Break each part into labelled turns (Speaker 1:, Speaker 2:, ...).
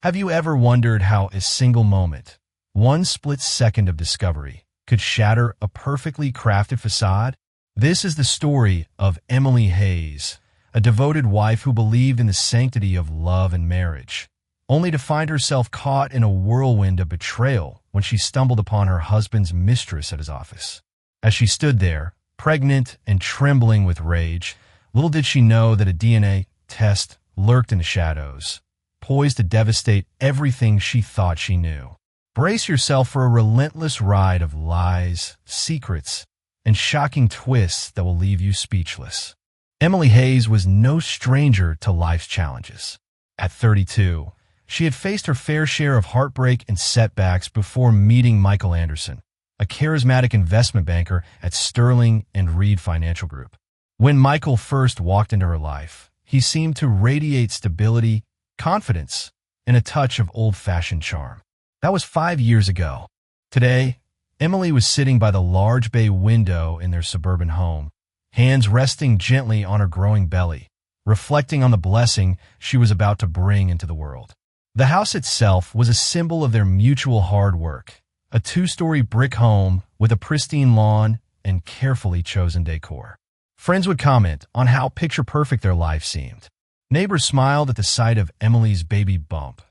Speaker 1: Have you ever wondered how a single moment, one split second of discovery, could shatter a perfectly crafted facade? This is the story of Emily Hayes, a devoted wife who believed in the sanctity of love and marriage, only to find herself caught in a whirlwind of betrayal when she stumbled upon her husband's mistress at his office. As she stood there, pregnant and trembling with rage, little did she know that a DNA test lurked in the shadows, poised to devastate everything she thought she knew. Brace yourself for a relentless ride of lies, secrets, and shocking twists that will leave you speechless. Emily Hayes was no stranger to life's challenges. At 32, she had faced her fair share of heartbreak and setbacks before meeting Michael Anderson, a charismatic investment banker at Sterling and Reed Financial Group. When Michael first walked into her life, he seemed to radiate stability, confidence, and a touch of old-fashioned charm. That was 5 years ago. Today, Emily was sitting by the large bay window in their suburban home, hands resting gently on her growing belly, reflecting on the blessing she was about to bring into the world. The house itself was a symbol of their mutual hard work, a 2-story brick home with a pristine lawn and carefully chosen decor. Friends would comment on how picture-perfect their life seemed. Neighbors smiled at the sight of Emily's baby bump,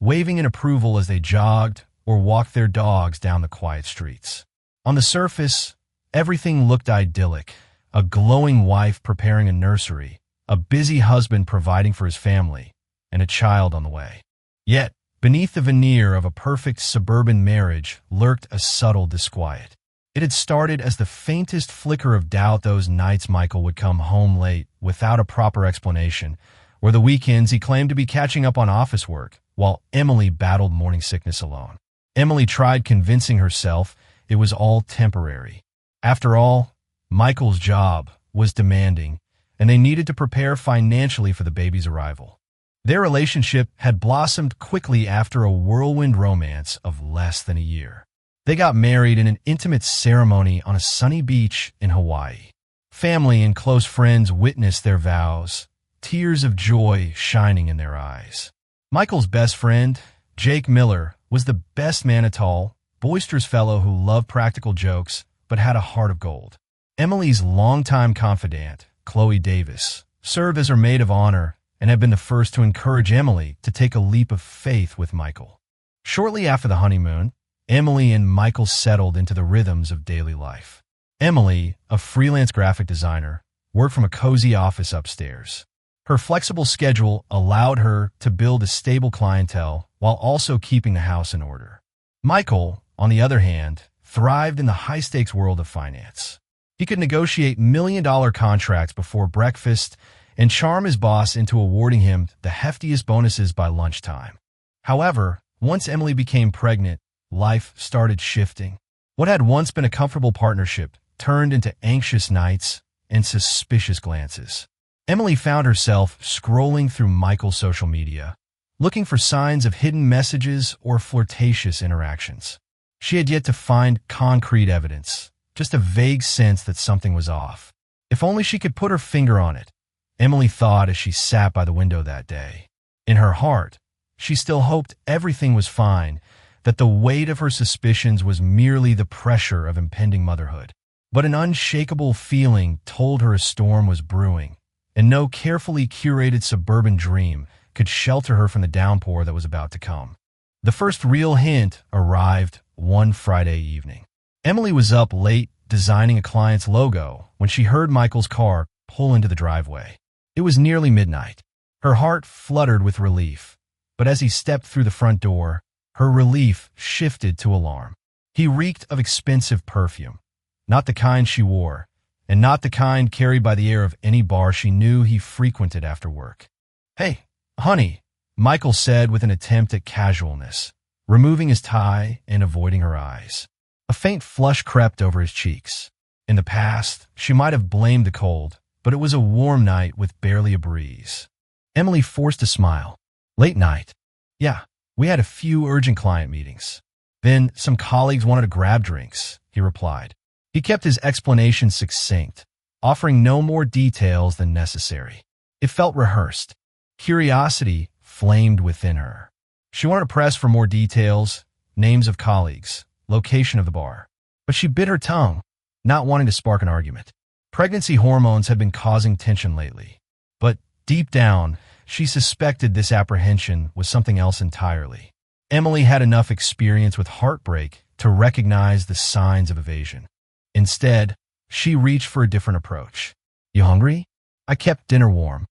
Speaker 1: waving in approval as they jogged or walked their dogs down the quiet streets. On the surface, everything looked idyllic: a glowing wife preparing a nursery, a busy husband providing for his family, and a child on the way. Yet, beneath the veneer of a perfect suburban marriage lurked a subtle disquiet. It had started as the faintest flicker of doubt those nights Michael would come home late without a proper explanation, or the weekends he claimed to be catching up on office work, while Emily battled morning sickness alone. Emily tried convincing herself it was all temporary. After all, Michael's job was demanding, and they needed to prepare financially for the baby's arrival. Their relationship had blossomed quickly after a whirlwind romance of less than a year. They got married in an intimate ceremony on a sunny beach in Hawaii. Family and close friends witnessed their vows, tears of joy shining in their eyes. Michael's best friend, Jake Miller, was the best man at all, boisterous fellow who loved practical jokes but had a heart of gold. Emily's longtime confidant, Chloe Davis, served as her maid of honor and had been the first to encourage Emily to take a leap of faith with Michael. Shortly after the honeymoon, Emily and Michael settled into the rhythms of daily life. Emily, a freelance graphic designer, worked from a cozy office upstairs. Her flexible schedule allowed her to build a stable clientele while also keeping the house in order. Michael, on the other hand, thrived in the high-stakes world of finance. He could negotiate million-dollar contracts before breakfast and charm his boss into awarding him the heftiest bonuses by lunchtime. However, once Emily became pregnant, life started shifting. What had once been a comfortable partnership turned into anxious nights and suspicious glances. Emily found herself scrolling through Michael's social media, looking for signs of hidden messages or flirtatious interactions. She had yet to find concrete evidence, just a vague sense that something was off. If only she could put her finger on it, Emily thought as she sat by the window that day. In her heart, she still hoped everything was fine, that the weight of her suspicions was merely the pressure of impending motherhood. But an unshakable feeling told her a storm was brewing, and no carefully curated suburban dream could shelter her from the downpour that was about to come. The first real hint arrived one Friday evening. Emily was up late designing a client's logo when she heard Michael's car pull into the driveway. It was nearly midnight. Her heart fluttered with relief, but as he stepped through the front door, her relief shifted to alarm. He reeked of expensive perfume, not the kind she wore, and not the kind carried by the air of any bar she knew he frequented after work. "Hey, honey," Michael said with an attempt at casualness, removing his tie and avoiding her eyes. A faint flush crept over his cheeks. In the past, she might have blamed the cold, but it was a warm night with barely a breeze. Emily forced a smile. "Late night. Yeah, we had a few urgent client meetings. Then some colleagues wanted to grab drinks," he replied. He kept his explanation succinct, offering no more details than necessary. It felt rehearsed. Curiosity flamed within her. She wanted to press for more details, names of colleagues, location of the bar. But she bit her tongue, not wanting to spark an argument. Pregnancy hormones had been causing tension lately. But deep down, she suspected this apprehension was something else entirely. Emily had enough experience with heartbreak to recognize the signs of evasion. Instead, she reached for a different approach. "You hungry? I kept dinner warm."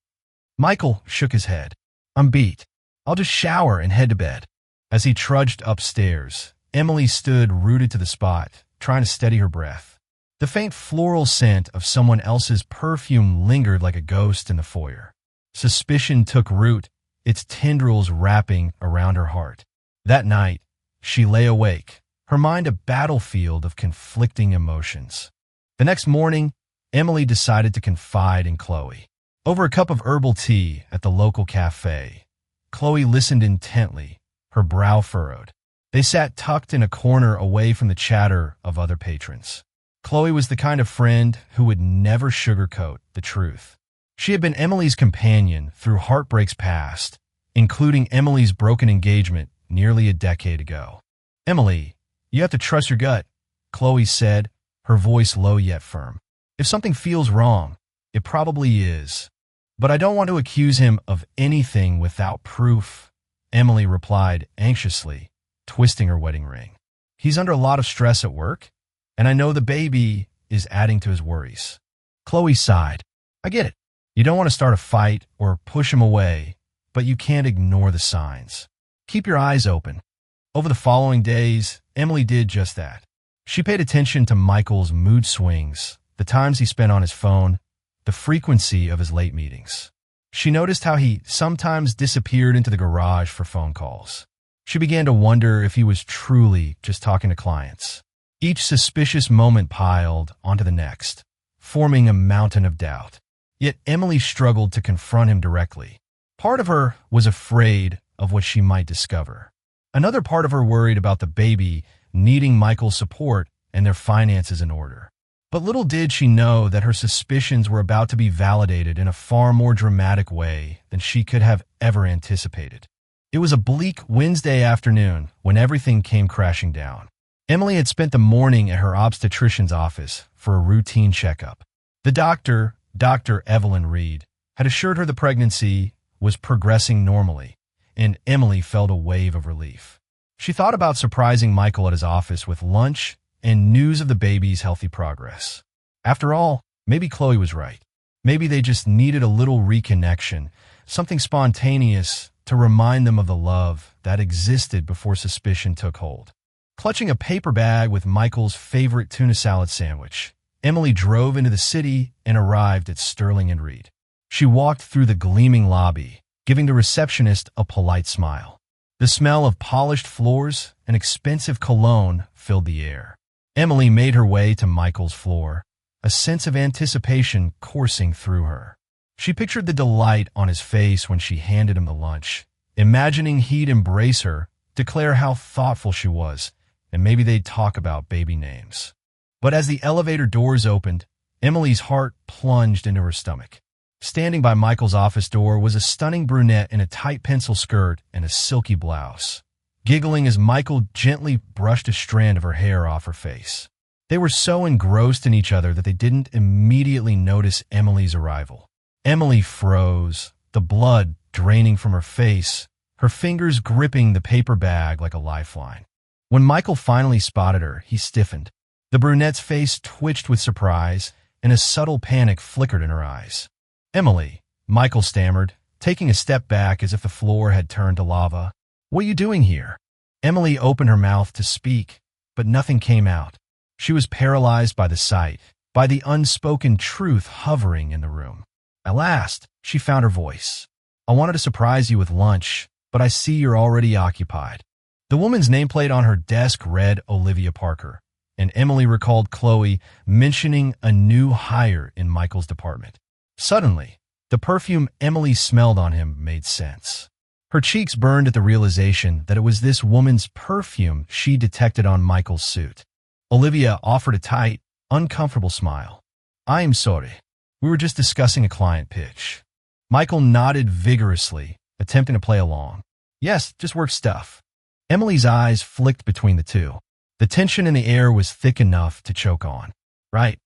Speaker 1: Michael shook his head. "I'm beat. I'll just shower and head to bed." As he trudged upstairs, Emily stood rooted to the spot, trying to steady her breath. The faint floral scent of someone else's perfume lingered like a ghost in the foyer. Suspicion took root, its tendrils wrapping around her heart. That night, she lay awake, her mind a battlefield of conflicting emotions. The next morning, Emily decided to confide in Chloe. Over a cup of herbal tea at the local cafe, Chloe listened intently, her brow furrowed. They sat tucked in a corner away from the chatter of other patrons. Chloe was the kind of friend who would never sugarcoat the truth. She had been Emily's companion through heartbreaks past, including Emily's broken engagement nearly a decade ago. "Emily, you have to trust your gut," Chloe said, her voice low yet firm. "If something feels wrong, it probably is. But I don't want to accuse him of anything without proof," Emily replied anxiously, twisting her wedding ring. "He's under a lot of stress at work, and I know the baby is adding to his worries." Chloe sighed. "I get it. You don't want to start a fight or push him away, but you can't ignore the signs. Keep your eyes open." Over the following days, Emily did just that. She paid attention to Michael's mood swings, the times he spent on his phone, the frequency of his late meetings. She noticed how he sometimes disappeared into the garage for phone calls. She began to wonder if he was truly just talking to clients. Each suspicious moment piled onto the next, forming a mountain of doubt. Yet Emily struggled to confront him directly. Part of her was afraid of what she might discover. Another part of her worried about the baby needing Michael's support and their finances in order. But little did she know that her suspicions were about to be validated in a far more dramatic way than she could have ever anticipated. It was a bleak Wednesday afternoon when everything came crashing down. Emily had spent the morning at her obstetrician's office for a routine checkup. The doctor, Dr. Evelyn Reed, had assured her the pregnancy was progressing normally, and Emily felt a wave of relief. She thought about surprising Michael at his office with lunch and news of the baby's healthy progress. After all, maybe Chloe was right. Maybe they just needed a little reconnection, something spontaneous to remind them of the love that existed before suspicion took hold. Clutching a paper bag with Michael's favorite tuna salad sandwich, Emily drove into the city and arrived at Sterling and Reed. She walked through the gleaming lobby, giving the receptionist a polite smile. The smell of polished floors and expensive cologne filled the air. Emily made her way to Michael's floor, a sense of anticipation coursing through her. She pictured the delight on his face when she handed him the lunch, imagining he'd embrace her, declare how thoughtful she was, and maybe they'd talk about baby names. But as the elevator doors opened, Emily's heart plunged into her stomach. Standing by Michael's office door was a stunning brunette in a tight pencil skirt and a silky blouse, giggling as Michael gently brushed a strand of her hair off her face. They were so engrossed in each other that they didn't immediately notice Emily's arrival. Emily froze, the blood draining from her face, her fingers gripping the paper bag like a lifeline. When Michael finally spotted her, he stiffened. The brunette's face twitched with surprise, and a subtle panic flickered in her eyes. "Emily," Michael stammered, taking a step back as if the floor had turned to lava. "What are you doing here?" Emily opened her mouth to speak, but nothing came out. She was paralyzed by the sight, by the unspoken truth hovering in the room. At last, she found her voice. "I wanted to surprise you with lunch, but I see you're already occupied." The woman's nameplate on her desk read Olivia Parker, and Emily recalled Chloe mentioning a new hire in Michael's department. Suddenly, the perfume Emily smelled on him made sense. Her cheeks burned at the realization that it was this woman's perfume she detected on Michael's suit. Olivia offered a tight, uncomfortable smile. "I'm sorry. We were just discussing a client pitch." Michael nodded vigorously, attempting to play along. Yes, just work stuff. Emily's eyes flicked between the two. The tension in the air was thick enough to choke on. Right,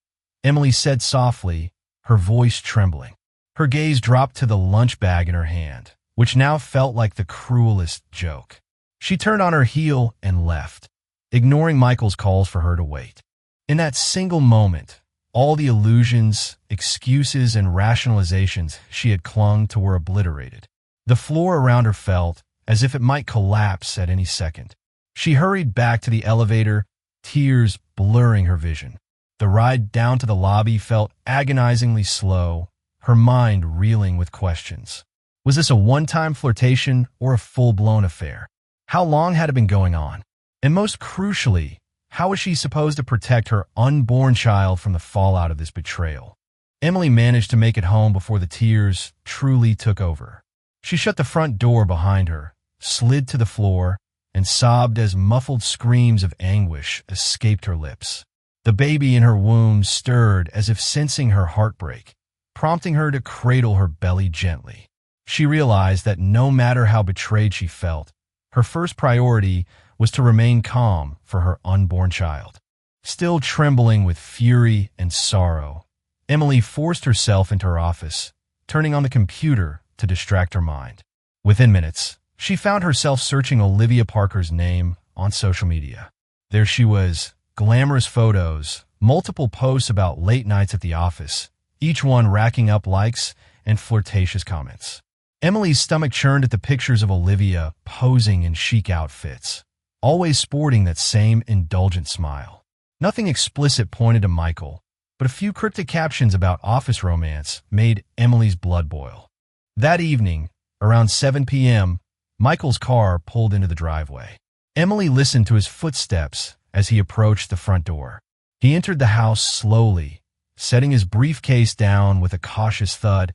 Speaker 1: Emily said softly, her voice trembling. Her gaze dropped to the lunch bag in her hand, which now felt like the cruelest joke. She turned on her heel and left, ignoring Michael's calls for her to wait. In that single moment, all the illusions, excuses, and rationalizations she had clung to were obliterated. The floor around her felt as if it might collapse at any second. She hurried back to the elevator, tears blurring her vision. The ride down to the lobby felt agonizingly slow, her mind reeling with questions. Was this a one-time flirtation or a full-blown affair? How long had it been going on? And most crucially, how was she supposed to protect her unborn child from the fallout of this betrayal? Emily managed to make it home before the tears truly took over. She shut the front door behind her, slid to the floor, and sobbed as muffled screams of anguish escaped her lips. The baby in her womb stirred as if sensing her heartbreak, prompting her to cradle her belly gently. She realized that no matter how betrayed she felt, her first priority was to remain calm for her unborn child. Still trembling with fury and sorrow, Emily forced herself into her office, turning on the computer to distract her mind. Within minutes, she found herself searching Olivia Parker's name on social media. There she was, glamorous photos, multiple posts about late nights at the office, each one racking up likes and flirtatious comments. Emily's stomach churned at the pictures of Olivia posing in chic outfits, always sporting that same indulgent smile. Nothing explicit pointed to Michael, but a few cryptic captions about office romance made Emily's blood boil. That evening, around 7 p.m., Michael's car pulled into the driveway. Emily listened to his footsteps as he approached the front door. He entered the house slowly, setting his briefcase down with a cautious thud,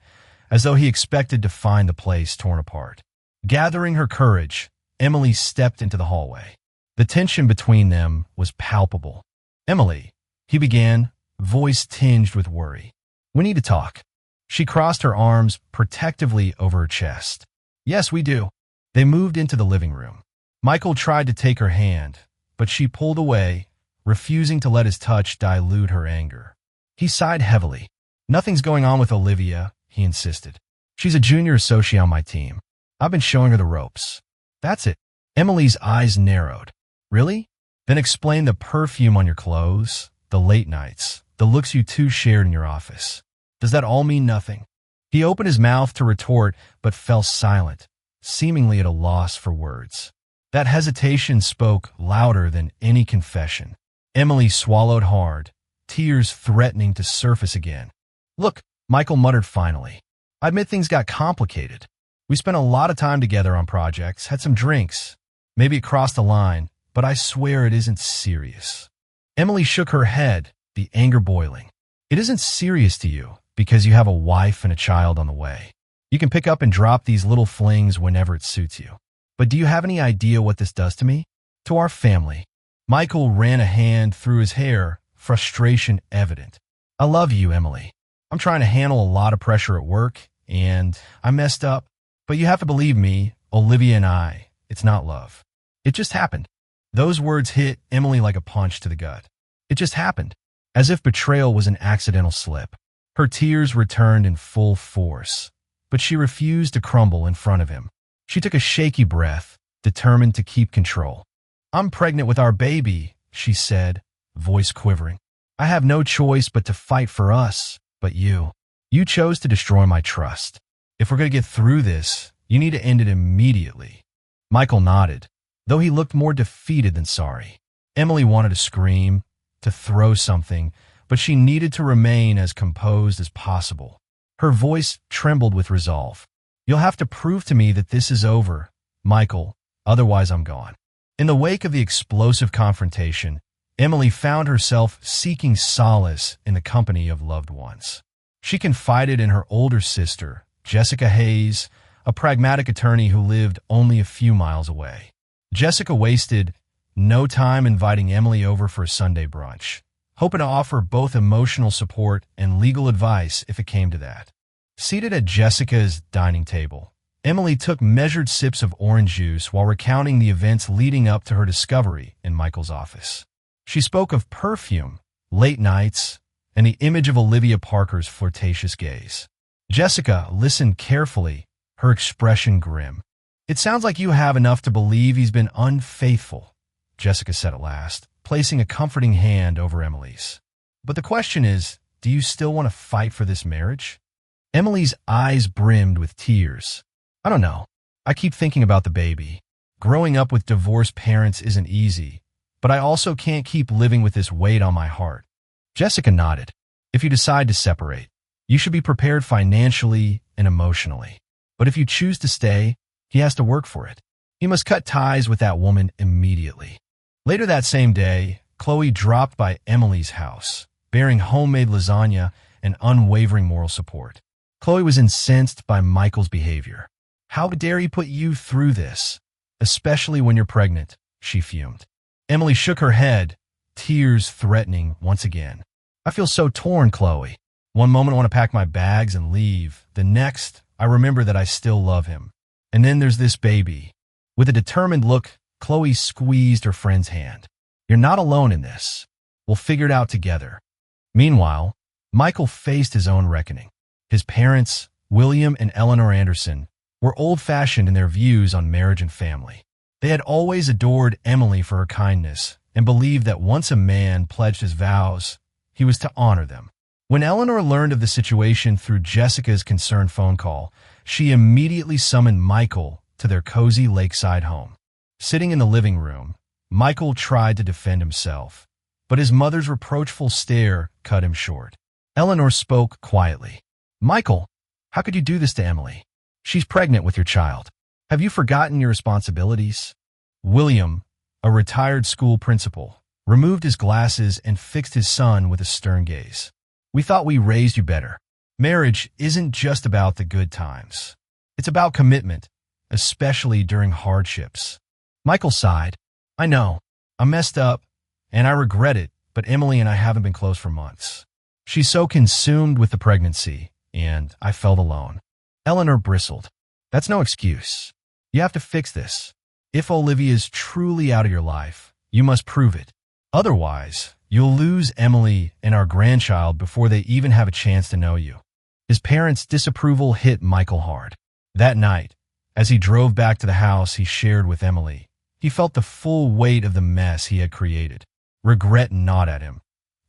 Speaker 1: as though he expected to find the place torn apart. Gathering her courage, Emily stepped into the hallway. The tension between them was palpable. "Emily," he began, voice tinged with worry. "We need to talk." She crossed her arms protectively over her chest. "Yes, we do." They moved into the living room. Michael tried to take her hand, but she pulled away, refusing to let his touch dilute her anger. He sighed heavily. "Nothing's going on with Olivia," he insisted. "She's a junior associate on my team. I've been showing her the ropes." "That's it." Emily's eyes narrowed. "Really? Then explain the perfume on your clothes, the late nights, the looks you two shared in your office. Does that all mean nothing?" He opened his mouth to retort, but fell silent, seemingly at a loss for words. That hesitation spoke louder than any confession. Emily swallowed hard, tears threatening to surface again. "Look," Michael muttered finally, "I admit things got complicated. We spent a lot of time together on projects, had some drinks. Maybe it crossed the line, but I swear it isn't serious." Emily shook her head, the anger boiling. "It isn't serious to you because you have a wife and a child on the way. You can pick up and drop these little flings whenever it suits you. But do you have any idea what this does to me? To our family?" Michael ran a hand through his hair, frustration evident. "I love you, Emily. I'm trying to handle a lot of pressure at work, and I messed up. But you have to believe me, Olivia and I, it's not love. It just happened." Those words hit Emily like a punch to the gut. It just happened, as if betrayal was an accidental slip. Her tears returned in full force, but she refused to crumble in front of him. She took a shaky breath, determined to keep control. "I'm pregnant with our baby," she said, voice quivering. "I have no choice but to fight for us, but you. You chose to destroy my trust. If we're going to get through this, you need to end it immediately." Michael nodded, though he looked more defeated than sorry. Emily wanted to scream, to throw something, but she needed to remain as composed as possible. Her voice trembled with resolve. "You'll have to prove to me that this is over, Michael, otherwise I'm gone." In the wake of the explosive confrontation, Emily found herself seeking solace in the company of loved ones. She confided in her older sister, Jessica Hayes, a pragmatic attorney who lived only a few miles away. Jessica wasted no time inviting Emily over for a Sunday brunch, hoping to offer both emotional support and legal advice if it came to that. Seated at Jessica's dining table, Emily took measured sips of orange juice while recounting the events leading up to her discovery in Michael's office. She spoke of perfume, late nights, and the image of Olivia Parker's flirtatious gaze. Jessica listened carefully, her expression grim. "It sounds like you have enough to believe he's been unfaithful," Jessica said at last, placing a comforting hand over Emily's. "But the question is, do you still want to fight for this marriage?" Emily's eyes brimmed with tears. "I don't know. I keep thinking about the baby. Growing up with divorced parents isn't easy, but I also can't keep living with this weight on my heart." Jessica nodded. "If you decide to separate, you should be prepared financially and emotionally. But if you choose to stay, he has to work for it. He must cut ties with that woman immediately." Later that same day, Chloe dropped by Emily's house, bearing homemade lasagna and unwavering moral support. Chloe was incensed by Michael's behavior. "How dare he put you through this, especially when you're pregnant?" she fumed. Emily shook her head, tears threatening once again. "I feel so torn, Chloe. One moment I want to pack my bags and leave. The next, I remember that I still love him. And then there's this baby." With a determined look, Chloe squeezed her friend's hand. "You're not alone in this. We'll figure it out together." Meanwhile, Michael faced his own reckoning. His parents, William and Eleanor Anderson, were old-fashioned in their views on marriage and family. They had always adored Emily for her kindness and believed that once a man pledged his vows, he was to honor them. When Eleanor learned of the situation through Jessica's concerned phone call, she immediately summoned Michael to their cozy lakeside home. Sitting in the living room, Michael tried to defend himself, but his mother's reproachful stare cut him short. Eleanor spoke quietly. "Michael, how could you do this to Emily? She's pregnant with your child. Have you forgotten your responsibilities?" William, a retired school principal, removed his glasses and fixed his son with a stern gaze. "We thought we raised you better. Marriage isn't just about the good times. It's about commitment, especially during hardships." Michael sighed. "I know. I messed up, and I regret it, but Emily and I haven't been close for months. She's so consumed with the pregnancy, and I felt alone." Eleanor bristled. "That's no excuse. You have to fix this. If Olivia is truly out of your life, you must prove it. Otherwise, you'll lose Emily and our grandchild before they even have a chance to know you." His parents' disapproval hit Michael hard. That night, as he drove back to the house he shared with Emily, he felt the full weight of the mess he had created. Regret gnawed at him,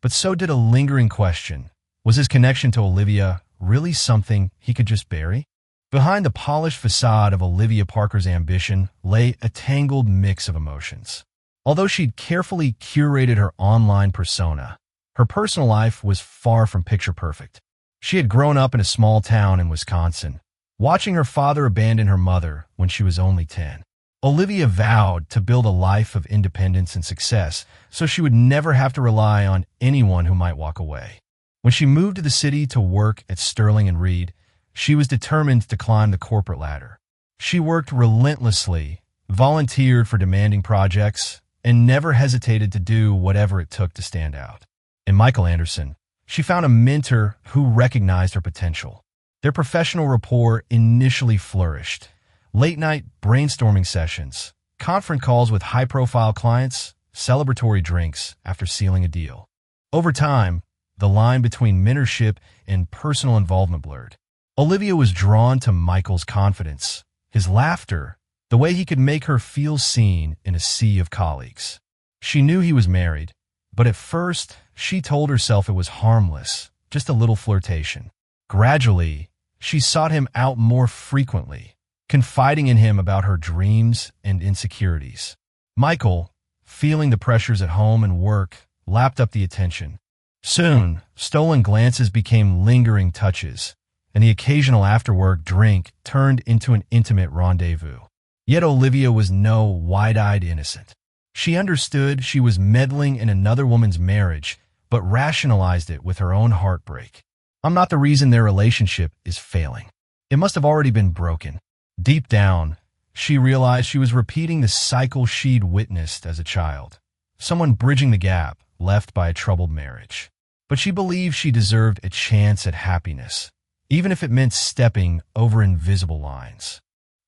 Speaker 1: but so did a lingering question. Was his connection to Olivia really something he could just bury? Behind the polished facade of Olivia Parker's ambition lay a tangled mix of emotions. Although she'd carefully curated her online persona, her personal life was far from picture perfect. She had grown up in a small town in Wisconsin, watching her father abandon her mother when she was only 10. Olivia vowed to build a life of independence and success so she would never have to rely on anyone who might walk away. When she moved to the city to work at Sterling and Reed, she was determined to climb the corporate ladder. She worked relentlessly, volunteered for demanding projects, and never hesitated to do whatever it took to stand out. In Michael Anderson, she found a mentor who recognized her potential. Their professional rapport initially flourished. Late-night brainstorming sessions, conference calls with high-profile clients, celebratory drinks after sealing a deal. Over time, the line between mentorship and personal involvement blurred. Olivia was drawn to Michael's confidence, his laughter, the way he could make her feel seen in a sea of colleagues. She knew he was married, but at first, she told herself it was harmless, just a little flirtation. Gradually, she sought him out more frequently, confiding in him about her dreams and insecurities. Michael, feeling the pressures at home and work, lapped up the attention. Soon, stolen glances became lingering touches, and the occasional after-work drink turned into an intimate rendezvous. Yet Olivia was no wide-eyed innocent. She understood she was meddling in another woman's marriage, but rationalized it with her own heartbreak. "I'm not the reason their relationship is failing. It must have already been broken." Deep down, she realized she was repeating the cycle she'd witnessed as a child. Someone bridging the gap left by a troubled marriage. But she believed she deserved a chance at happiness, even if it meant stepping over invisible lines.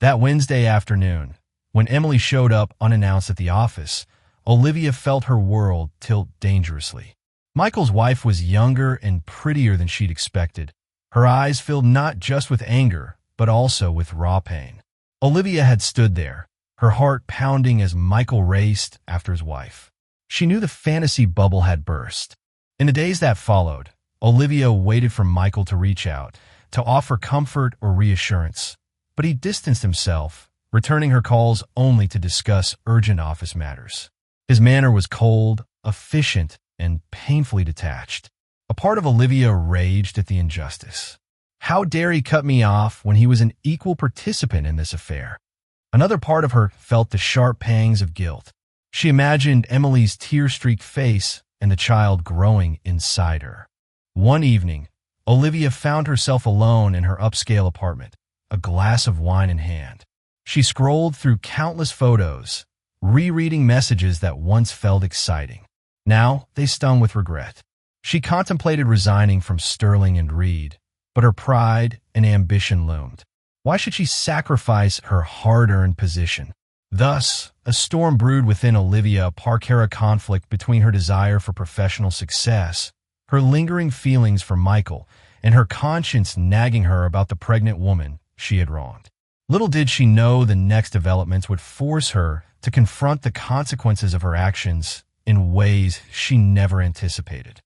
Speaker 1: That Wednesday afternoon, when Emily showed up unannounced at the office, Olivia felt her world tilt dangerously. Michael's wife was younger and prettier than she'd expected. Her eyes filled not just with anger, but also with raw pain. Olivia had stood there, her heart pounding as Michael raced after his wife. She knew the fantasy bubble had burst. In the days that followed, Olivia waited for Michael to reach out, to offer comfort or reassurance. But he distanced himself, returning her calls only to discuss urgent office matters. His manner was cold, efficient, and painfully detached. A part of Olivia raged at the injustice. How dare he cut me off when he was an equal participant in this affair? Another part of her felt the sharp pangs of guilt. She imagined Emily's tear-streaked face and the child growing inside her. One evening, Olivia found herself alone in her upscale apartment, a glass of wine in hand. She scrolled through countless photos, rereading messages that once felt exciting. Now they stung with regret. She contemplated resigning from Sterling and Reed, but her pride and ambition loomed. Why should she sacrifice her hard-earned position? Thus, a storm brewed within Olivia, a Parkera conflict between her desire for professional success, her lingering feelings for Michael, and her conscience nagging her about the pregnant woman she had wronged. Little did she know the next developments would force her to confront the consequences of her actions in ways she never anticipated.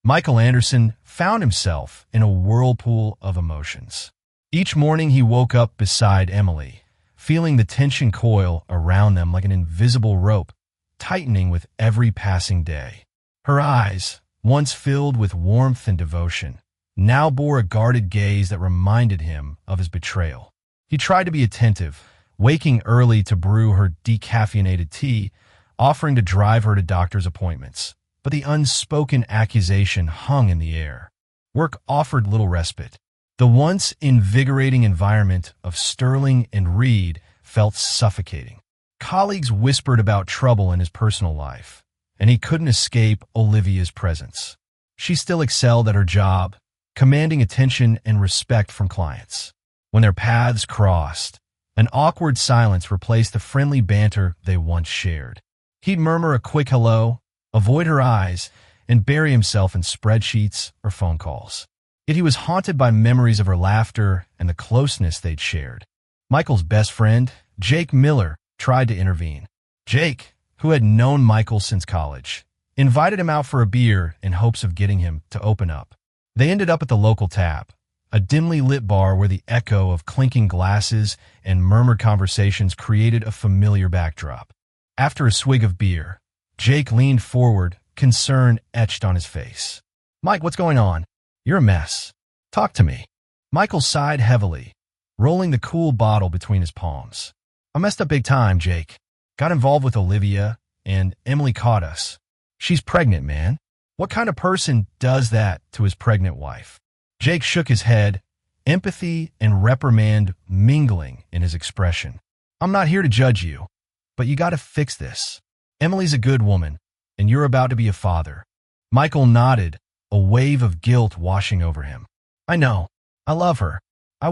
Speaker 1: Michael Anderson found himself in a whirlpool of emotions. Each morning he woke up beside Emily, feeling the tension coil around them like an invisible rope, tightening with every passing day. Her eyes, once filled with warmth and devotion, now bore a guarded gaze that reminded him of his betrayal. He tried to be attentive, waking early to brew her decaffeinated tea, offering to drive her to doctor's appointments. But the unspoken accusation hung in the air. Work offered little respite. The once invigorating environment of Sterling and Reed felt suffocating. Colleagues whispered about trouble in his personal life, and he couldn't escape Olivia's presence. She still excelled at her job, commanding attention and respect from clients. When their paths crossed, an awkward silence replaced the friendly banter they once shared. He'd murmur a quick hello, avoid her eyes, and bury himself in spreadsheets or phone calls. Yet he was haunted by memories of her laughter and the closeness they'd shared. Michael's best friend, Jake Miller, tried to intervene. Jake, who had known Michael since college, invited him out for a beer in hopes of getting him to open up. They ended up at the local Tap, a dimly lit bar where the echo of clinking glasses and murmured conversations created a familiar backdrop. After a swig of beer, Jake leaned forward, concern etched on his face. "Mike, what's going on? You're a mess. Talk to me." Michael sighed heavily, rolling the cool bottle between his palms. "I messed up big time, Jake. Got involved with Olivia, and Emily caught us. She's pregnant, man. What kind of person does that to his pregnant wife?" Jake shook his head, empathy and reprimand mingling in his expression. "I'm not here to judge you, but you gotta fix this. Emily's a good woman, and you're about to be a father." Michael nodded, a wave of guilt washing over him. "I know. I love her. I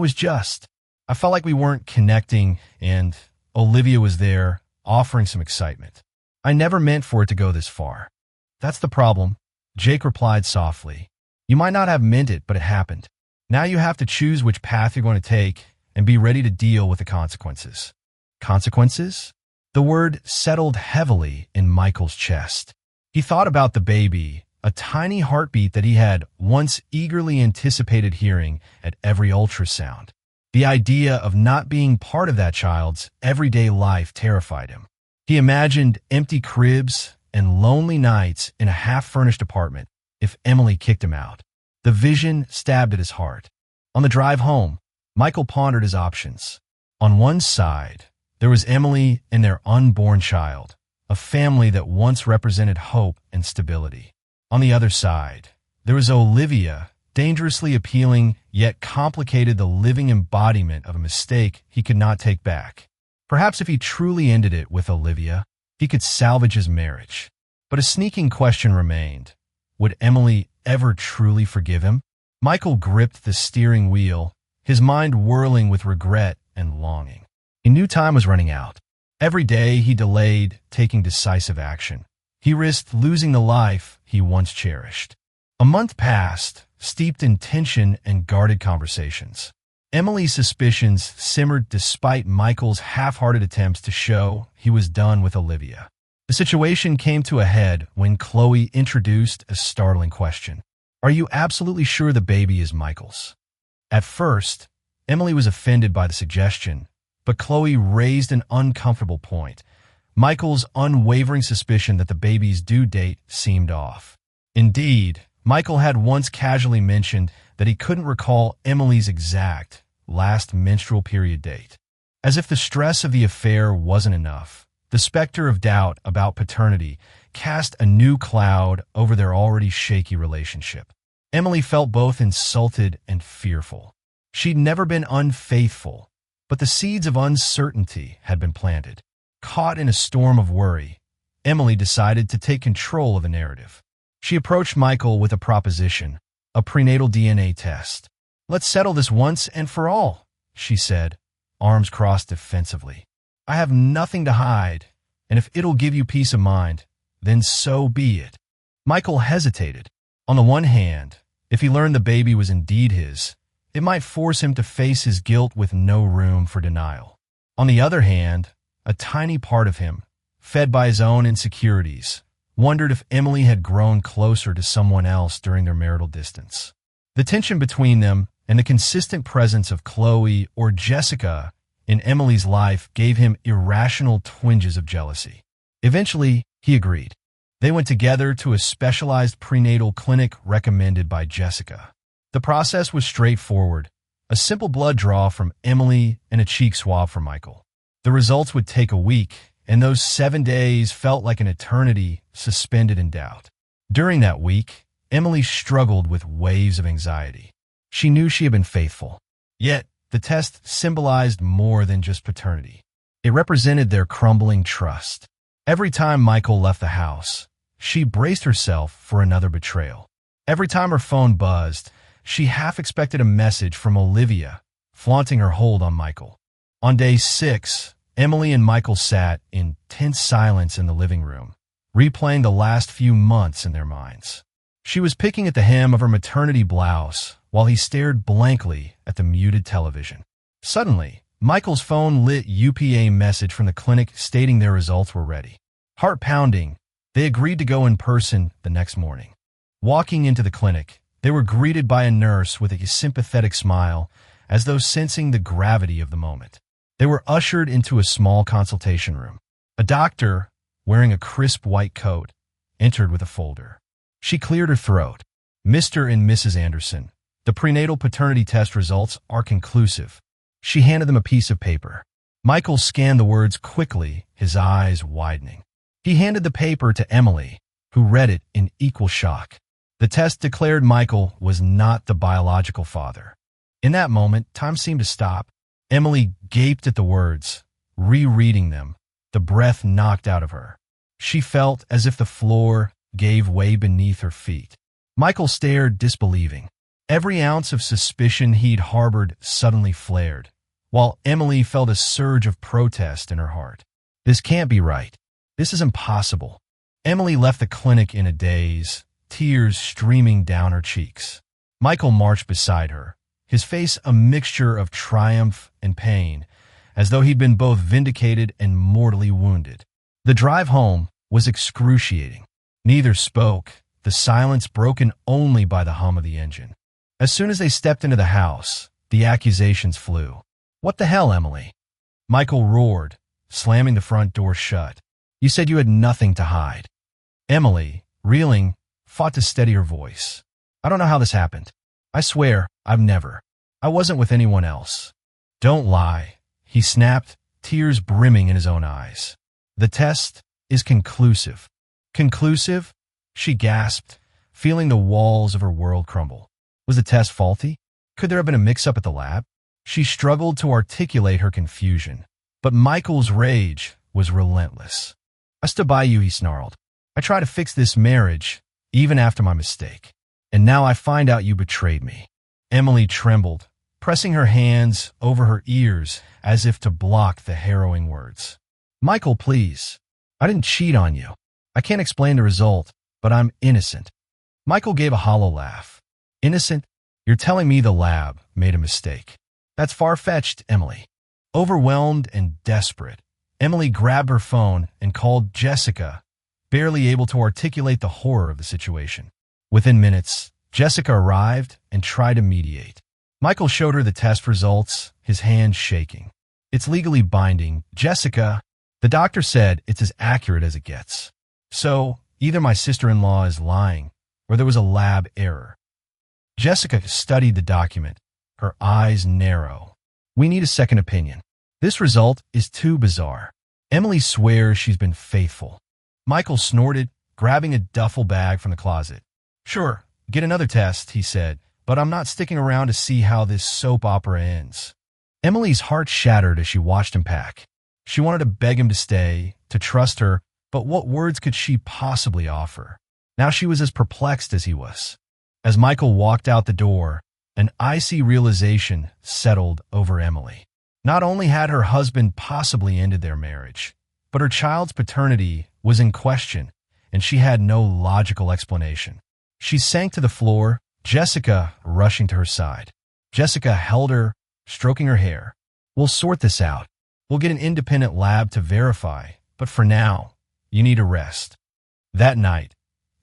Speaker 1: felt like we weren't connecting, and Olivia was there, offering some excitement. I never meant for it to go this far." "That's the problem," Jake replied softly. "You might not have meant it, but it happened. Now you have to choose which path you're going to take and be ready to deal with the consequences." Consequences? The word settled heavily in Michael's chest. He thought about the baby, a tiny heartbeat that he had once eagerly anticipated hearing at every ultrasound. The idea of not being part of that child's everyday life terrified him. He imagined empty cribs and lonely nights in a half-furnished apartment if Emily kicked him out. The vision stabbed at his heart. On the drive home, Michael pondered his options. On one side, there was Emily and their unborn child, a family that once represented hope and stability. On the other side, there was Olivia, dangerously appealing yet complicated, the living embodiment of a mistake he could not take back. Perhaps if he truly ended it with Olivia, he could salvage his marriage. But a sneaking question remained. Would Emily ever truly forgive him? Michael gripped the steering wheel, his mind whirling with regret and longing. He knew time was running out. Every day he delayed taking decisive action. He risked losing the life he once cherished. A month passed, steeped in tension and guarded conversations. Emily's suspicions simmered despite Michael's half-hearted attempts to show he was done with Olivia. The situation came to a head when Chloe introduced a startling question. "Are you absolutely sure the baby is Michael's?" At first, Emily was offended by the suggestion, but Chloe raised an uncomfortable point. Michael's unwavering suspicion that the baby's due date seemed off. Indeed, Michael had once casually mentioned that he couldn't recall Emily's exact last menstrual period date. As if the stress of the affair wasn't enough, the specter of doubt about paternity cast a new cloud over their already shaky relationship. Emily felt both insulted and fearful. She'd never been unfaithful, but the seeds of uncertainty had been planted. Caught in a storm of worry, Emily decided to take control of the narrative. She approached Michael with a proposition, a prenatal DNA test. "Let's settle this once and for all," she said, arms crossed defensively. "I have nothing to hide, and if it'll give you peace of mind, then so be it." Michael hesitated. On the one hand, if he learned the baby was indeed his, it might force him to face his guilt with no room for denial. On the other hand, a tiny part of him, fed by his own insecurities, wondered if Emily had grown closer to someone else during their marital distance. The tension between them and the consistent presence of Chloe or Jessica in Emily's life gave him irrational twinges of jealousy. Eventually, he agreed. They went together to a specialized prenatal clinic recommended by Jessica. The process was straightforward, a simple blood draw from Emily and a cheek swab from Michael. The results would take a week, and those 7 days felt like an eternity suspended in doubt. During that week, Emily struggled with waves of anxiety. She knew she had been faithful. Yet, the test symbolized more than just paternity. It represented their crumbling trust. Every time Michael left the house, she braced herself for another betrayal. Every time her phone buzzed, she half expected a message from Olivia, flaunting her hold on Michael. On day 6, Emily and Michael sat in tense silence in the living room, replaying the last few months in their minds. She was picking at the hem of her maternity blouse while he stared blankly at the muted television. Suddenly, Michael's phone lit UPA message from the clinic stating their results were ready. Heart pounding, they agreed to go in person the next morning. Walking into the clinic, they were greeted by a nurse with a sympathetic smile, as though sensing the gravity of the moment. They were ushered into a small consultation room. A doctor, wearing a crisp white coat, entered with a folder. She cleared her throat. "Mr. and Mrs. Anderson, the prenatal paternity test results are conclusive." She handed them a piece of paper. Michael scanned the words quickly, his eyes widening. He handed the paper to Emily, who read it in equal shock. The test declared Michael was not the biological father. In that moment, time seemed to stop. Emily gaped at the words, rereading them, the breath knocked out of her. She felt as if the floor gave way beneath her feet. Michael stared, disbelieving. Every ounce of suspicion he'd harbored suddenly flared, while Emily felt a surge of protest in her heart. This can't be right. This is impossible. Emily left the clinic in a daze, tears streaming down her cheeks. Michael marched beside her, his face a mixture of triumph and pain, as though he'd been both vindicated and mortally wounded. The drive home was excruciating. Neither spoke, the silence broken only by the hum of the engine. As soon as they stepped into the house, the accusations flew. "What the hell, Emily?" Michael roared, slamming the front door shut. "You said you had nothing to hide." Emily, reeling, fought to steady her voice. "I don't know how this happened. I swear, I've never. I wasn't with anyone else." "Don't lie," he snapped, tears brimming in his own eyes. "The test is conclusive." "Conclusive?" she gasped, feeling the walls of her world crumble. Was the test faulty? Could there have been a mix-up at the lab? She struggled to articulate her confusion, but Michael's rage was relentless. "I stood by you," he snarled. "I tried to fix this marriage, even after my mistake. And now I find out you betrayed me." Emily trembled, pressing her hands over her ears as if to block the harrowing words. Michael, please. I didn't cheat on you. I can't explain the result, but I'm innocent. Michael gave a hollow laugh. Innocent? You're telling me the lab made a mistake. That's far-fetched, Emily. Overwhelmed and desperate, Emily grabbed her phone and called Jessica, barely able to articulate the horror of the situation. Within minutes, Jessica arrived and tried to mediate. Michael showed her the test results, his hands shaking. It's legally binding, Jessica. The doctor said it's as accurate as it gets. So, either my sister-in-law is lying, or there was a lab error. Jessica studied the document, her eyes narrow. We need a second opinion. This result is too bizarre. Emily swears she's been faithful. Michael snorted, grabbing a duffel bag from the closet. Sure, get another test, he said, but I'm not sticking around to see how this soap opera ends. Emily's heart shattered as she watched him pack. She wanted to beg him to stay, to trust her, but what words could she possibly offer? Now she was as perplexed as he was. As Michael walked out the door, an icy realization settled over Emily. Not only had her husband possibly ended their marriage, but her child's paternity was in question, and she had no logical explanation. She sank to the floor, Jessica rushing to her side. Jessica held her, stroking her hair. We'll sort this out. We'll get an independent lab to verify, but for now, you need a rest. That night,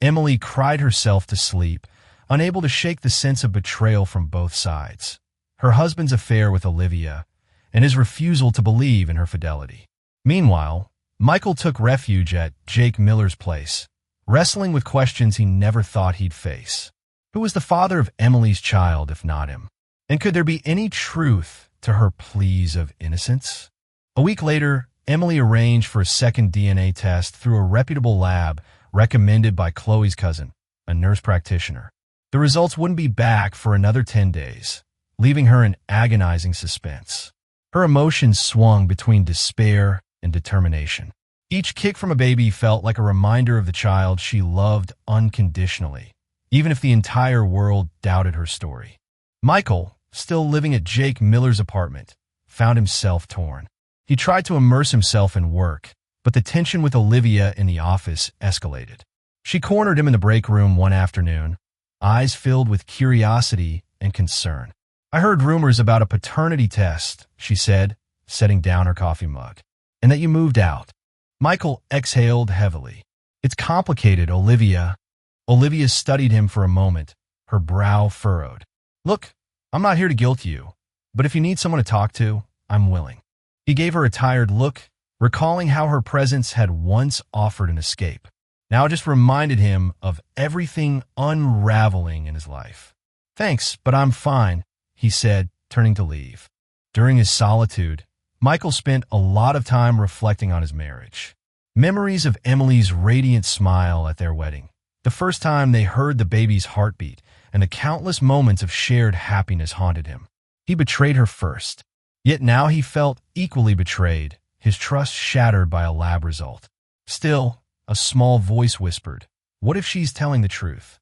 Speaker 1: Emily cried herself to sleep, unable to shake the sense of betrayal from both sides. Her husband's affair with Olivia, and his refusal to believe in her fidelity. Meanwhile, Michael took refuge at Jake Miller's place, wrestling with questions he never thought he'd face. Who was the father of Emily's child if not him? And could there be any truth to her pleas of innocence? A week later, Emily arranged for a second DNA test through a reputable lab recommended by Chloe's cousin, a nurse practitioner. The results wouldn't be back for another 10 days, leaving her in agonizing suspense. Her emotions swung between despair and determination. Each kick from a baby felt like a reminder of the child she loved unconditionally, even if the entire world doubted her story. Michael, still living at Jake Miller's apartment, found himself torn. He tried to immerse himself in work, but the tension with Olivia in the office escalated. She cornered him in the break room one afternoon, eyes filled with curiosity and concern. I heard rumors about a paternity test, she said, setting down her coffee mug, and that you moved out. Michael exhaled heavily. It's complicated, Olivia. Olivia studied him for a moment, her brow furrowed. Look, I'm not here to guilt you, but if you need someone to talk to, I'm willing. He gave her a tired look, recalling how her presence had once offered an escape. Now it just reminded him of everything unraveling in his life. Thanks, but I'm fine, he said, turning to leave. During his solitude, Michael spent a lot of time reflecting on his marriage. Memories of Emily's radiant smile at their wedding, the first time they heard the baby's heartbeat, and the countless moments of shared happiness haunted him. He betrayed her first, yet now he felt equally betrayed, his trust shattered by a lab result. Still, a small voice whispered, "What if she's telling the truth?"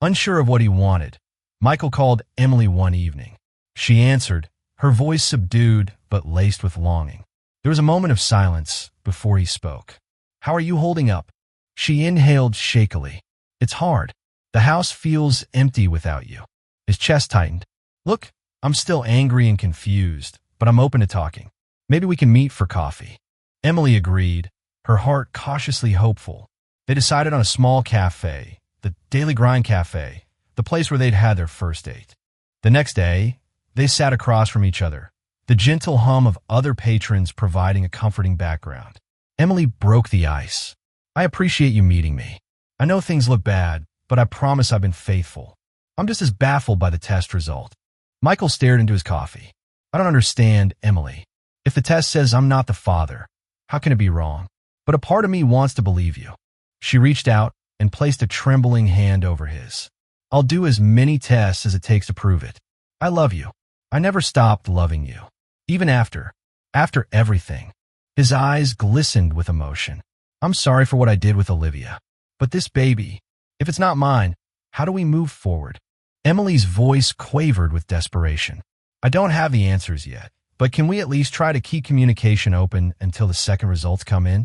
Speaker 1: Unsure of what he wanted, Michael called Emily one evening. She answered, her voice subdued but laced with longing. There was a moment of silence before he spoke. "How are you holding up?" She inhaled shakily. "It's hard. The house feels empty without you." His chest tightened. "Look, I'm still angry and confused, but I'm open to talking. Maybe we can meet for coffee." Emily agreed, her heart cautiously hopeful. They decided on a small cafe, the Daily Grind Cafe, the place where they'd had their first date. The next day, they sat across from each other, the gentle hum of other patrons providing a comforting background. Emily broke the ice. "I appreciate you meeting me. I know things look bad, but I promise I've been faithful. I'm just as baffled by the test result." Michael stared into his coffee. "I don't understand, Emily. If the test says I'm not the father, how can it be wrong? But a part of me wants to believe you." She reached out and placed a trembling hand over his. "I'll do as many tests as it takes to prove it. I love you. I never stopped loving you. Even after everything." His eyes glistened with emotion. "I'm sorry for what I did with Olivia. But this baby, if it's not mine, how do we move forward?" Emily's voice quavered with desperation. I don't have the answers yet, but can we at least try to keep communication open until the second results come in?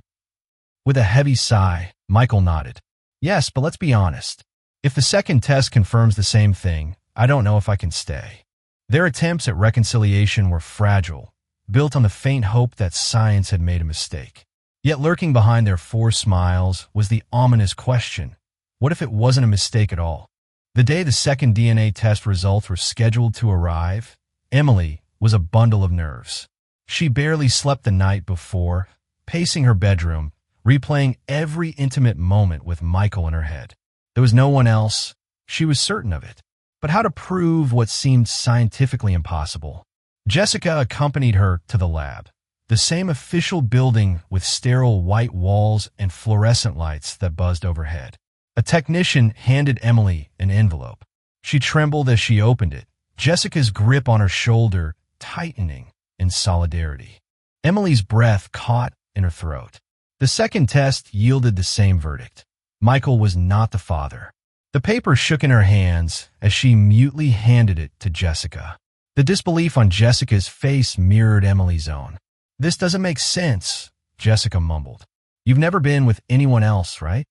Speaker 1: With a heavy sigh, Michael nodded. Yes, but let's be honest. If the second test confirms the same thing, I don't know if I can stay. Their attempts at reconciliation were fragile, built on the faint hope that science had made a mistake. Yet lurking behind their forced smiles was the ominous question, what if it wasn't a mistake at all? The day the second DNA test results were scheduled to arrive, Emily was a bundle of nerves. She barely slept the night before, pacing her bedroom, replaying every intimate moment with Michael in her head. There was no one else. She was certain of it. But how to prove what seemed scientifically impossible? Jessica accompanied her to the lab, the same official building with sterile white walls and fluorescent lights that buzzed overhead. A technician handed Emily an envelope. She trembled as she opened it, Jessica's grip on her shoulder tightening in solidarity. Emily's breath caught in her throat. The second test yielded the same verdict. Michael was not the father. The paper shook in her hands as she mutely handed it to Jessica. The disbelief on Jessica's face mirrored Emily's own. This doesn't make sense, Jessica mumbled. You've never been with anyone else, right?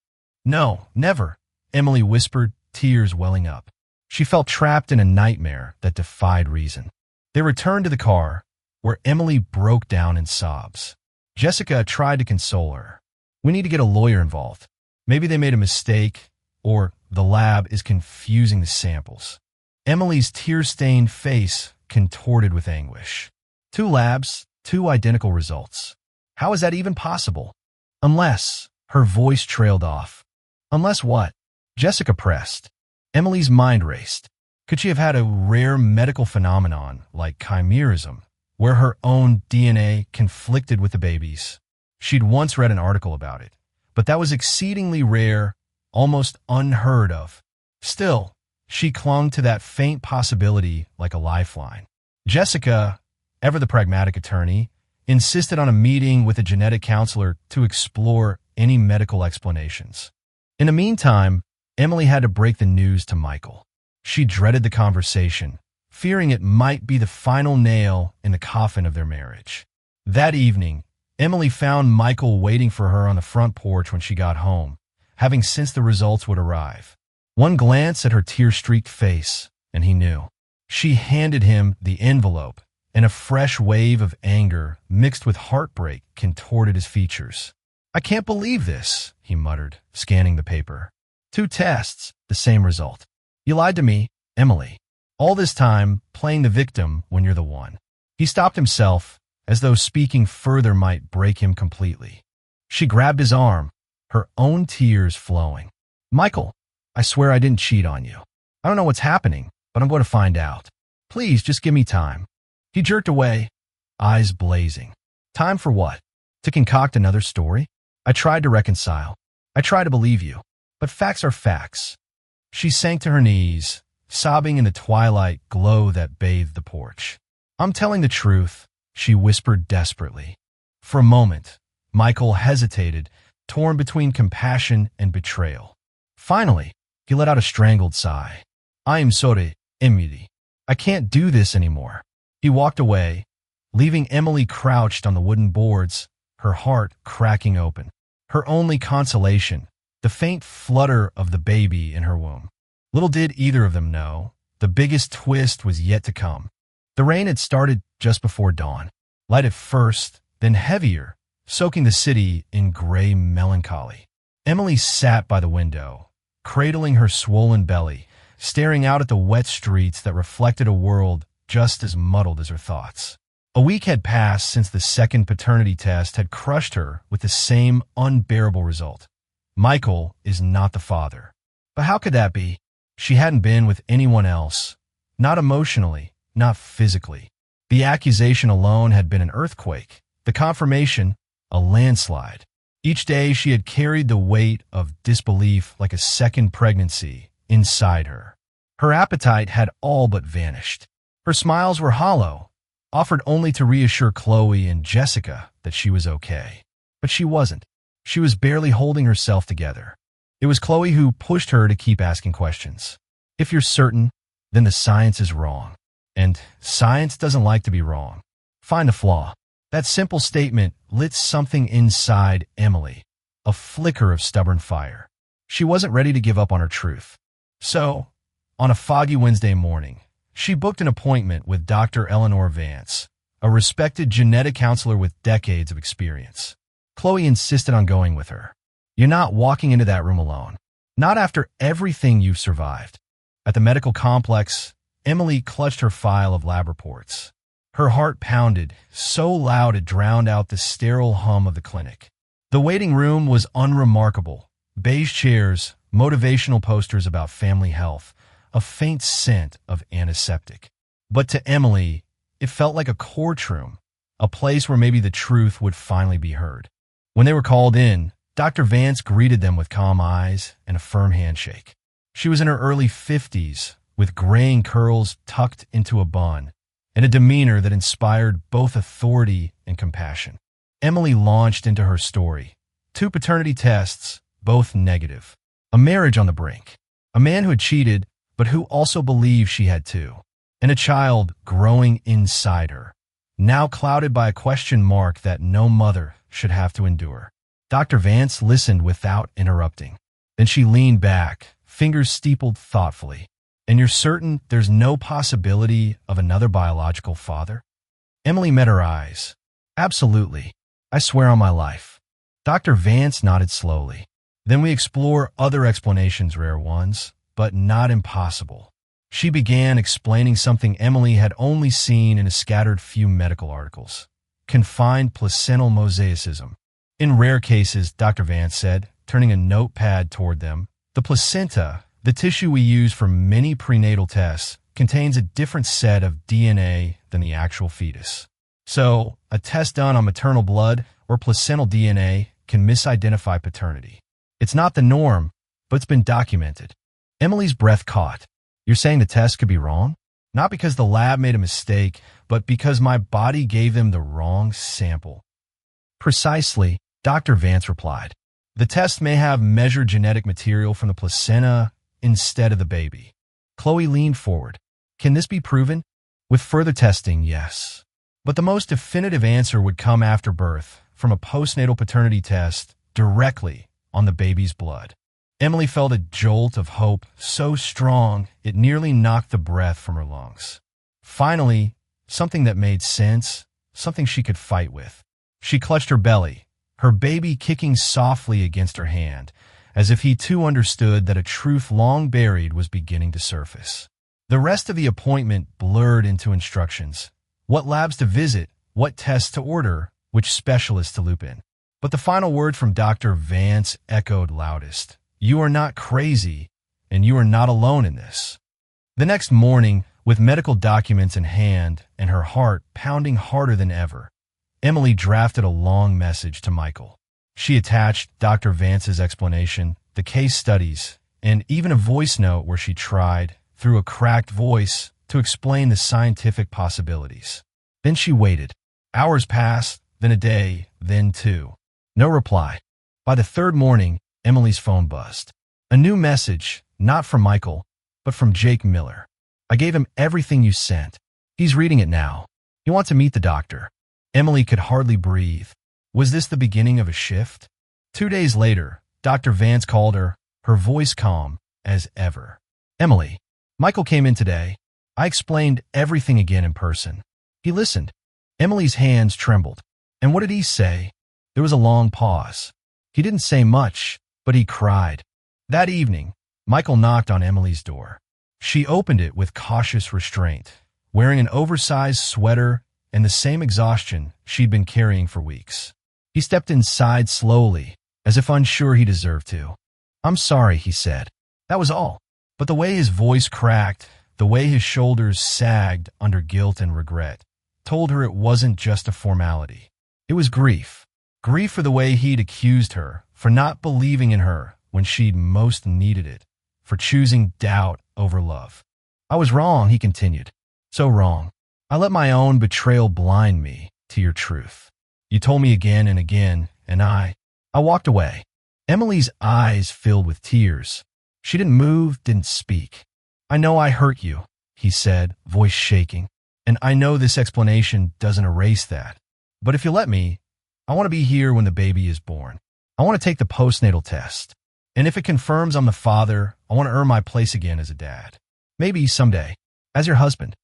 Speaker 1: No, never, Emily whispered, tears welling up. She felt trapped in a nightmare that defied reason. They returned to the car, where Emily broke down in sobs. Jessica tried to console her. We need to get a lawyer involved. Maybe they made a mistake, or the lab is confusing the samples. Emily's tear-stained face contorted with anguish. 2 labs, 2 identical results. How is that even possible? Unless, her voice trailed off. Unless what? Jessica pressed. Emily's mind raced. Could she have had a rare medical phenomenon like chimerism, where her own DNA conflicted with the baby's? She'd once read an article about it, but that was exceedingly rare, almost unheard of. Still, she clung to that faint possibility like a lifeline. Jessica, ever the pragmatic attorney, insisted on a meeting with a genetic counselor to explore any medical explanations. In the meantime, Emily had to break the news to Michael. She dreaded the conversation, fearing it might be the final nail in the coffin of their marriage. That evening, Emily found Michael waiting for her on the front porch when she got home, having sensed the results would arrive. One glance at her tear-streaked face, and he knew. She handed him the envelope, and a fresh wave of anger mixed with heartbreak contorted his features. I can't believe this, he muttered, scanning the paper. 2 tests, the same result. You lied to me, Emily. All this time, playing the victim when you're the one. He stopped himself, as though speaking further might break him completely. She grabbed his arm, her own tears flowing. Michael, I swear I didn't cheat on you. I don't know what's happening, but I'm going to find out. Please, just give me time. He jerked away, eyes blazing. Time for what? To concoct another story? I tried to reconcile. I tried to believe you. But facts are facts. She sank to her knees, sobbing in the twilight glow that bathed the porch. I'm telling the truth, she whispered desperately. For a moment, Michael hesitated, torn between compassion and betrayal. Finally, he let out a strangled sigh. I am sorry, Emily. I can't do this anymore. He walked away, leaving Emily crouched on the wooden boards, her heart cracking open. Her only consolation, the faint flutter of the baby in her womb. Little did either of them know, the biggest twist was yet to come. The rain had started just before dawn, light at first, then heavier, soaking the city in gray melancholy. Emily sat by the window, cradling her swollen belly, staring out at the wet streets that reflected a world just as muddled as her thoughts. A week had passed since the second paternity test had crushed her with the same unbearable result. Michael is not the father. But how could that be? She hadn't been with anyone else. Not emotionally, not physically. The accusation alone had been an earthquake. The confirmation, a landslide. Each day she had carried the weight of disbelief like a second pregnancy inside her. Her appetite had all but vanished. Her smiles were hollow, offered only to reassure Chloe and Jessica that she was okay. But she wasn't. She was barely holding herself together. It was Chloe who pushed her to keep asking questions. If you're certain, then the science is wrong. And science doesn't like to be wrong. Find a flaw. That simple statement lit something inside Emily, a flicker of stubborn fire. She wasn't ready to give up on her truth. So, on a foggy Wednesday morning, she booked an appointment with Dr. Eleanor Vance, a respected genetic counselor with decades of experience. Chloe insisted on going with her. You're not walking into that room alone. Not after everything you've survived. At the medical complex, Emily clutched her file of lab reports. Her heart pounded so loud it drowned out the sterile hum of the clinic. The waiting room was unremarkable. Beige chairs, motivational posters about family health, a faint scent of antiseptic. But to Emily, it felt like a courtroom, a place where maybe the truth would finally be heard. When they were called in, Dr. Vance greeted them with calm eyes and a firm handshake. She was in her early 50s, with graying curls tucked into a bun, and a demeanor that inspired both authority and compassion. Emily launched into her story. 2 paternity tests, both negative. A marriage on the brink. A man who had cheated, but who also believed she had too. And a child growing inside her, now clouded by a question mark that no mother should have to endure. Dr. Vance listened without interrupting. Then she leaned back, fingers steepled thoughtfully. And you're certain there's no possibility of another biological father? Emily met her eyes. Absolutely. I swear on my life. Dr. Vance nodded slowly. Then we explore other explanations, rare ones, but not impossible. She began explaining something Emily had only seen in a scattered few medical articles. Confined placental mosaicism. In rare cases, Dr. Vance said, turning a notepad toward them, the placenta, the tissue we use for many prenatal tests, contains a different set of DNA than the actual fetus. So, a test done on maternal blood or placental DNA can misidentify paternity. It's not the norm, but it's been documented. Emily's breath caught. You're saying the test could be wrong? Not because the lab made a mistake, but because my body gave them the wrong sample. Precisely, Dr. Vance replied. The test may have measured genetic material from the placenta instead of the baby. Chloe leaned forward. Can this be proven? With further testing, yes. But the most definitive answer would come after birth, from a postnatal paternity test, directly on the baby's blood. Emily felt a jolt of hope so strong it nearly knocked the breath from her lungs. Finally, something that made sense, something she could fight with. She clutched her belly, her baby kicking softly against her hand, as if he too understood that a truth long buried was beginning to surface. The rest of the appointment blurred into instructions. What labs to visit, what tests to order, which specialists to loop in. But the final word from Dr. Vance echoed loudest. You are not crazy, and you are not alone in this. The next morning, with medical documents in hand and her heart pounding harder than ever, Emily drafted a long message to Michael. She attached Dr. Vance's explanation, the case studies, and even a voice note where she tried, through a cracked voice, to explain the scientific possibilities. Then she waited. Hours passed, then a day, then 2. No reply. By the 3rd morning, Emily's phone buzzed. A new message, not from Michael, but from Jake Miller. I gave him everything you sent. He's reading it now. He wants to meet the doctor. Emily could hardly breathe. Was this the beginning of a shift? 2 days later, Dr. Vance called her, her voice calm as ever. Emily, Michael came in today. I explained everything again in person. He listened. Emily's hands trembled. And what did he say? There was a long pause. He didn't say much, but he cried. That evening, Michael knocked on Emily's door. She opened it with cautious restraint, wearing an oversized sweater and the same exhaustion she'd been carrying for weeks. He stepped inside slowly, as if unsure he deserved to. I'm sorry, he said. That was all. But the way his voice cracked, the way his shoulders sagged under guilt and regret, told her it wasn't just a formality. It was grief. Grief for the way he'd accused her, for not believing in her when she'd most needed it, for choosing doubt over love. I was wrong, he continued. So wrong. I let my own betrayal blind me to your truth. You told me again and again, and I walked away. Emily's eyes filled with tears. She didn't move, didn't speak. I know I hurt you, he said, voice shaking. And I know this explanation doesn't erase that. But if you let me, I want to be here when the baby is born. I want to take the postnatal test. And if it confirms I'm the father, I want to earn my place again as a dad. Maybe someday, as your husband.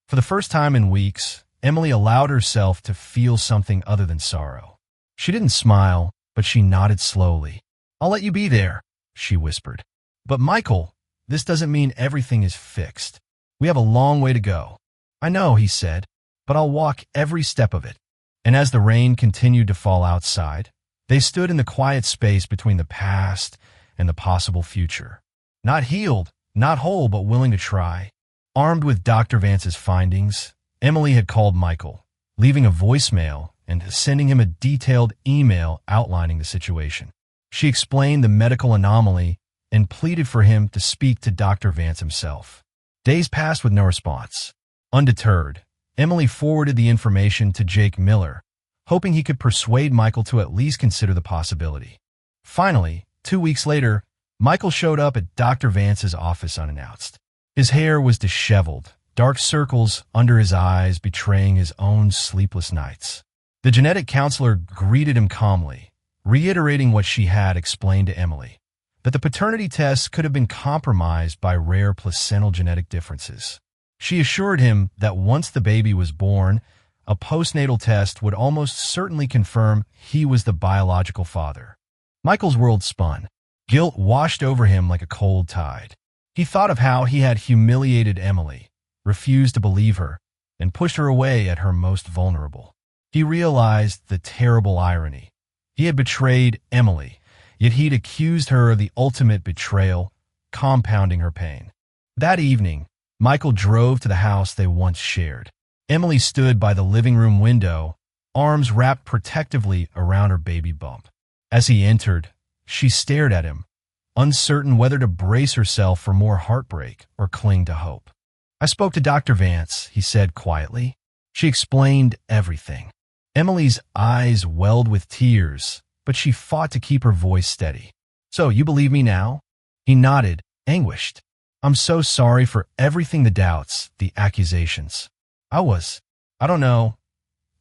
Speaker 1: For the first time in weeks, Emily allowed herself to feel something other than sorrow. She didn't smile, but she nodded slowly. I'll let you be there, she whispered. But Michael, this doesn't mean everything is fixed. We have a long way to go. I know, he said, but I'll walk every step of it. And as the rain continued to fall outside, they stood in the quiet space between the past and the possible future. Not healed, not whole, but willing to try. Armed with Dr. Vance's findings, Emily had called Michael, leaving a voicemail and sending him a detailed email outlining the situation. She explained the medical anomaly and pleaded for him to speak to Dr. Vance himself. Days passed with no response. Undeterred, Emily forwarded the information to Jake Miller, hoping he could persuade Michael to at least consider the possibility. Finally, 2 weeks later, Michael showed up at Dr. Vance's office unannounced. His hair was disheveled, dark circles under his eyes betraying his own sleepless nights. The genetic counselor greeted him calmly, reiterating what she had explained to Emily, that the paternity test could have been compromised by rare placental genetic differences. She assured him that once the baby was born, a postnatal test would almost certainly confirm he was the biological father. Michael's world spun. Guilt washed over him like a cold tide. He thought of how he had humiliated Emily, refused to believe her, and pushed her away at her most vulnerable. He realized the terrible irony. He had betrayed Emily, yet he'd accused her of the ultimate betrayal, compounding her pain. That evening, Michael drove to the house they once shared. Emily stood by the living room window, arms wrapped protectively around her baby bump. As he entered, she stared at him, uncertain whether to brace herself for more heartbreak or cling to hope. I spoke to Dr. Vance, he said quietly. She explained everything. Emily's eyes welled with tears, but she fought to keep her voice steady. So, you believe me now? He nodded, anguished. I'm so sorry for everything, the doubts, the accusations. I don't know,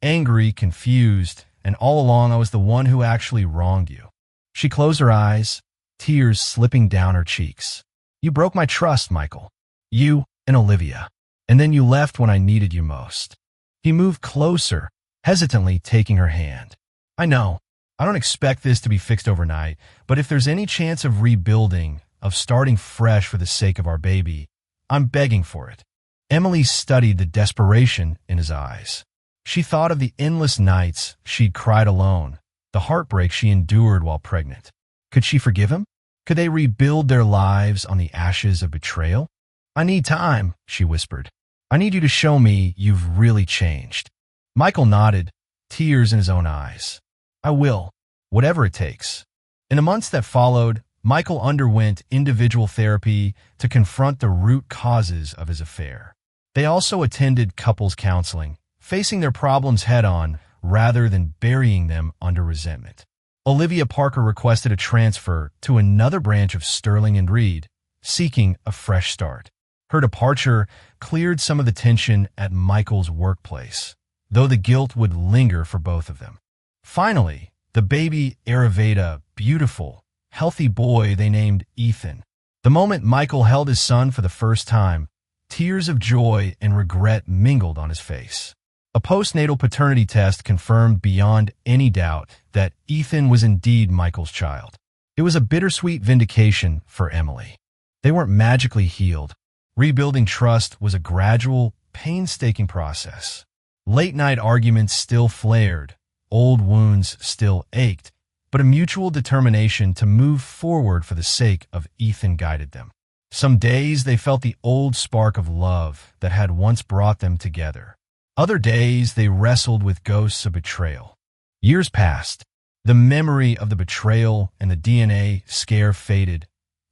Speaker 1: angry, confused, and all along I was the one who actually wronged you. She closed her eyes, tears slipping down her cheeks. You broke my trust, Michael. You and Olivia. And then you left when I needed you most. He moved closer, hesitantly taking her hand. I know, I don't expect this to be fixed overnight, but if there's any chance of rebuilding, of starting fresh for the sake of our baby, I'm begging for it. Emily studied the desperation in his eyes. She thought of the endless nights she'd cried alone, the heartbreak she endured while pregnant. Could she forgive him? Could they rebuild their lives on the ashes of betrayal? I need time, she whispered. I need you to show me you've really changed. Michael nodded, tears in his own eyes. I will, whatever it takes. In the months that followed, Michael underwent individual therapy to confront the root causes of his affair. They also attended couples counseling, facing their problems head-on rather than burying them under resentment. Olivia Parker requested a transfer to another branch of Sterling and Reed, seeking a fresh start. Her departure cleared some of the tension at Michael's workplace, though the guilt would linger for both of them. Finally, the baby Ayurveda, beautiful, healthy boy they named Ethan. The moment Michael held his son for the first time, tears of joy and regret mingled on his face. A postnatal paternity test confirmed beyond any doubt that Ethan was indeed Michael's child. It was a bittersweet vindication for Emily. They weren't magically healed. Rebuilding trust was a gradual, painstaking process. Late-night arguments still flared, old wounds still ached, but a mutual determination to move forward for the sake of Ethan guided them. Some days they felt the old spark of love that had once brought them together. Other days they wrestled with ghosts of betrayal. Years passed. The memory of the betrayal and the DNA scare faded,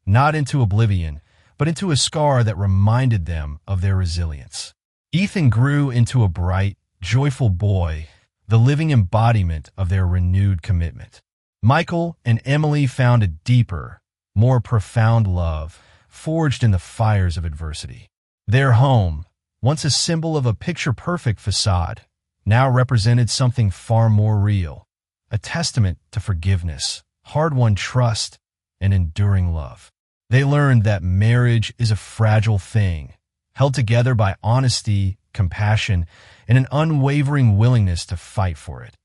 Speaker 1: not into oblivion, but into a scar that reminded them of their resilience. Ethan grew into a bright, joyful boy, the living embodiment of their renewed commitment. Michael and Emily found a deeper, more profound love, forged in the fires of adversity. Their home, once a symbol of a picture-perfect facade, now represented something far more real, a testament to forgiveness, hard-won trust, and enduring love. They learned that marriage is a fragile thing, held together by honesty, compassion, and an unwavering willingness to fight for it,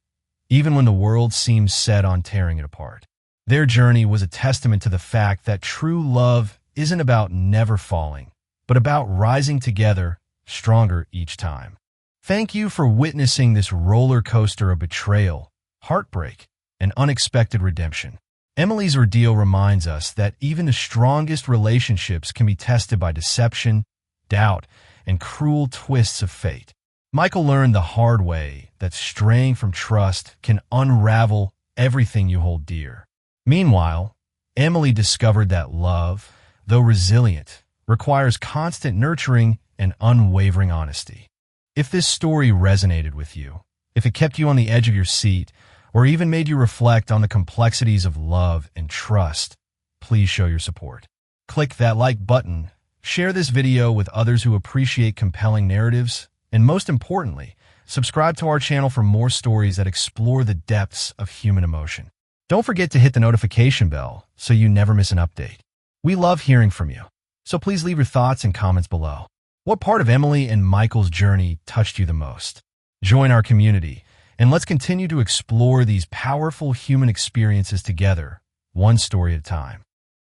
Speaker 1: even when the world seems set on tearing it apart. Their journey was a testament to the fact that true love isn't about never falling, but about rising together, stronger each time. Thank you for witnessing this roller coaster of betrayal, heartbreak, and unexpected redemption. Emily's ordeal reminds us that even the strongest relationships can be tested by deception, doubt, and cruel twists of fate. Michael learned the hard way that straying from trust can unravel everything you hold dear. Meanwhile, Emily discovered that love, though resilient, requires constant nurturing and unwavering honesty. If this story resonated with you, if it kept you on the edge of your seat, or even made you reflect on the complexities of love and trust, please show your support. Click that like button, share this video with others who appreciate compelling narratives, and most importantly, subscribe to our channel for more stories that explore the depths of human emotion. Don't forget to hit the notification bell so you never miss an update. We love hearing from you, so please leave your thoughts and comments below. What part of Emily and Michael's journey touched you the most? Join our community, and let's continue to explore these powerful human experiences together, one story at a time.